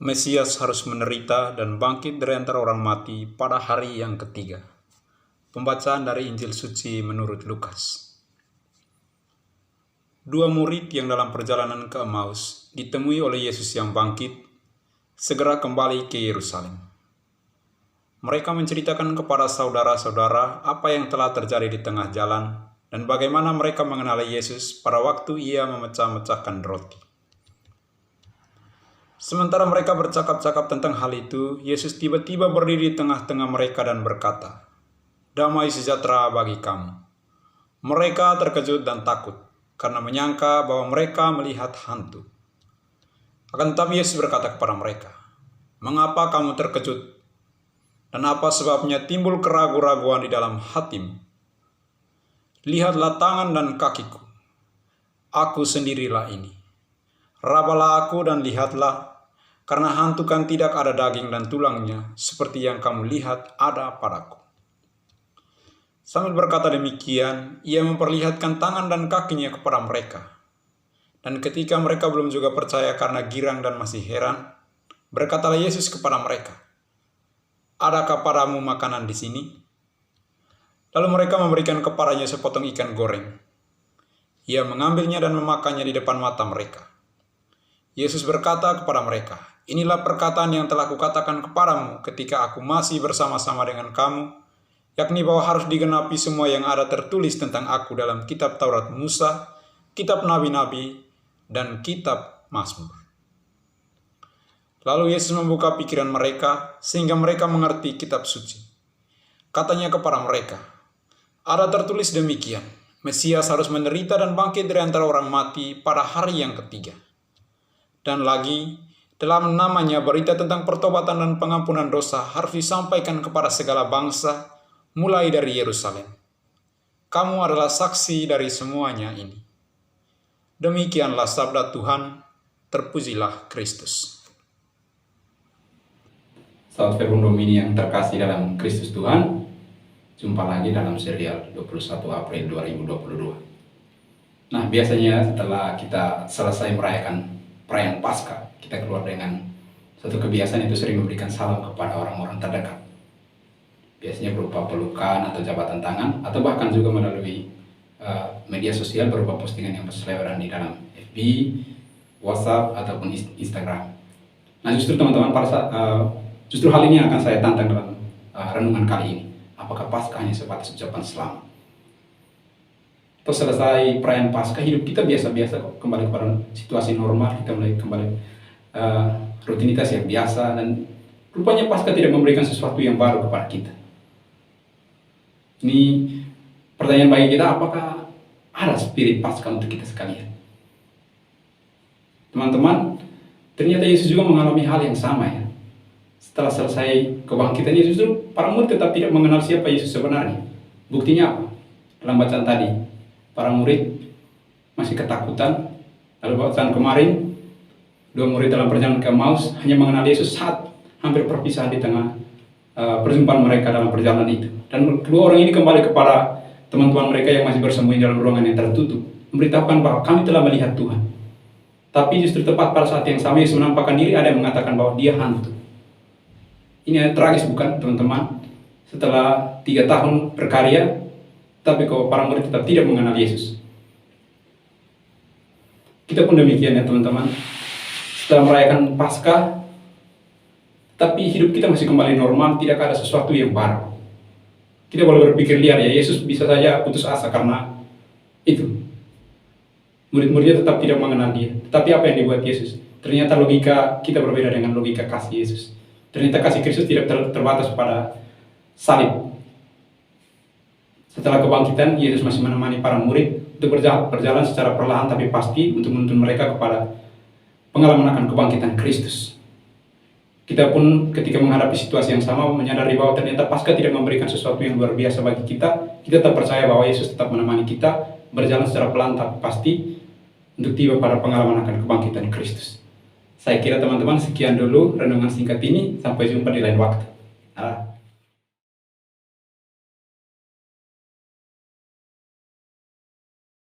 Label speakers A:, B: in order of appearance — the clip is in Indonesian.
A: Mesias harus menderita dan bangkit dari antara orang mati pada hari yang ketiga. Pembacaan dari Injil Suci menurut Lukas. Dua murid yang dalam perjalanan ke Emmaus ditemui oleh Yesus yang bangkit, segera kembali ke Yerusalem. Mereka menceritakan kepada saudara-saudara apa yang telah terjadi di tengah jalan dan bagaimana mereka mengenali Yesus pada waktu ia memecah-mecahkan roti. Sementara mereka bercakap-cakap tentang hal itu, Yesus tiba-tiba berdiri di tengah-tengah mereka dan berkata, "Damai sejahtera bagi kamu." Mereka terkejut dan takut, karena menyangka bahwa mereka melihat hantu. Akan tetapi Yesus berkata kepada mereka, "Mengapa kamu terkejut? Dan apa sebabnya timbul keraguan-raguan di dalam hatimu? Lihatlah tangan dan kakiku. Aku sendirilah ini. Rabalah aku dan lihatlah, karena hantu kan tidak ada daging dan tulangnya, seperti yang kamu lihat ada padaku." Sambil berkata demikian, ia memperlihatkan tangan dan kakinya kepada mereka. Dan ketika mereka belum juga percaya karena girang dan masih heran, berkatalah Yesus kepada mereka, "Adakah padamu makanan di sini?" Lalu mereka memberikan kepadanya sepotong ikan goreng. Ia mengambilnya dan memakannya di depan mata mereka. Yesus berkata kepada mereka, "Inilah perkataan yang telah kukatakan kepadamu ketika aku masih bersama-sama dengan kamu, yakni bahwa harus digenapi semua yang ada tertulis tentang aku dalam kitab Taurat Musa, kitab Nabi-Nabi, dan kitab Mazmur." Lalu Yesus membuka pikiran mereka sehingga mereka mengerti kitab suci. Katanya kepada mereka, "Ada tertulis demikian, Mesias harus menderita dan bangkit dari antara orang mati pada hari yang ketiga. Dan lagi, dalam namanya berita tentang pertobatan dan pengampunan dosa harus disampaikan kepada segala bangsa, mulai dari Yerusalem. Kamu adalah saksi dari semuanya ini." Demikianlah sabda Tuhan, terpujilah Kristus.
B: Sahabat Verbum Domini yang terkasih dalam Kristus Tuhan, jumpa lagi dalam serial 21 April 2022. Nah, biasanya setelah kita selesai merayakan perayaan Paskah, kita keluar dengan satu kebiasaan, itu sering memberikan salam kepada orang-orang terdekat. Biasanya berupa pelukan atau jabatan tangan, atau bahkan juga melalui media sosial berupa postingan yang berseliweran di dalam FB, WhatsApp, ataupun Instagram. Nah, justru teman-teman, justru hal ini akan saya tantang dalam renungan kali ini. Apakah Paskah hanya sebatas ucapan selamat? Atau selesai perayaan Paskah, hidup kita biasa-biasa kok, kembali kepada situasi normal, kita mulai kembali rutinitas yang biasa, dan rupanya Paskah tidak memberikan sesuatu yang baru kepada kita. Ini pertanyaan bagi kita, apakah ada spirit Paskah untuk kita sekalian? Teman-teman, ternyata Yesus juga mengalami hal yang sama ya. Setelah selesai kebangkitan Yesus, justru para murid tetap tidak mengenal siapa Yesus sebenarnya. Buktinya apa? Dalam bacaan tadi, para murid masih ketakutan. Lalu bacaan kemarin, dua murid dalam perjalanan ke Emmaus hanya mengenal Yesus saat hampir perpisahan di tengah perjumpaan mereka dalam perjalanan itu. Dan kedua orang ini kembali kepada teman-teman mereka yang masih bersembunyi dalam ruangan yang tertutup, memberitahukan bahwa kami telah melihat Tuhan. Tapi justru tepat pada saat yang sama Yesus menampakkan diri, ada yang mengatakan bahwa dia hantu. Ini tragis bukan teman-teman? Setelah 3 tahun berkarya, tapi kok para murid tetap tidak mengenal Yesus. Kita pun demikian ya teman-teman. Setelah merayakan Paskah, tapi hidup kita masih kembali normal, tidak ada sesuatu yang baru. Kita boleh berpikir liar ya, Yesus bisa saja putus asa karena itu. Murid-muridnya tetap tidak mengenal dia. Tetapi apa yang dibuat Yesus? Ternyata logika kita berbeda dengan logika kasih Yesus. Ternyata kasih Kristus tidak terbatas pada salib. Setelah kebangkitan, Yesus masih menemani para murid untuk berjalan secara perlahan tapi pasti untuk menuntun mereka kepada pengalaman akan kebangkitan Kristus. Kita pun ketika menghadapi situasi yang sama menyadari bahwa ternyata Paskah tidak memberikan sesuatu yang luar biasa bagi kita. Kita tetap percaya bahwa Yesus tetap menemani kita berjalan secara pelan tapi pasti untuk tiba pada pengalaman akan kebangkitan Kristus. Saya kira teman-teman sekian dulu renungan singkat ini. Sampai jumpa di lain waktu.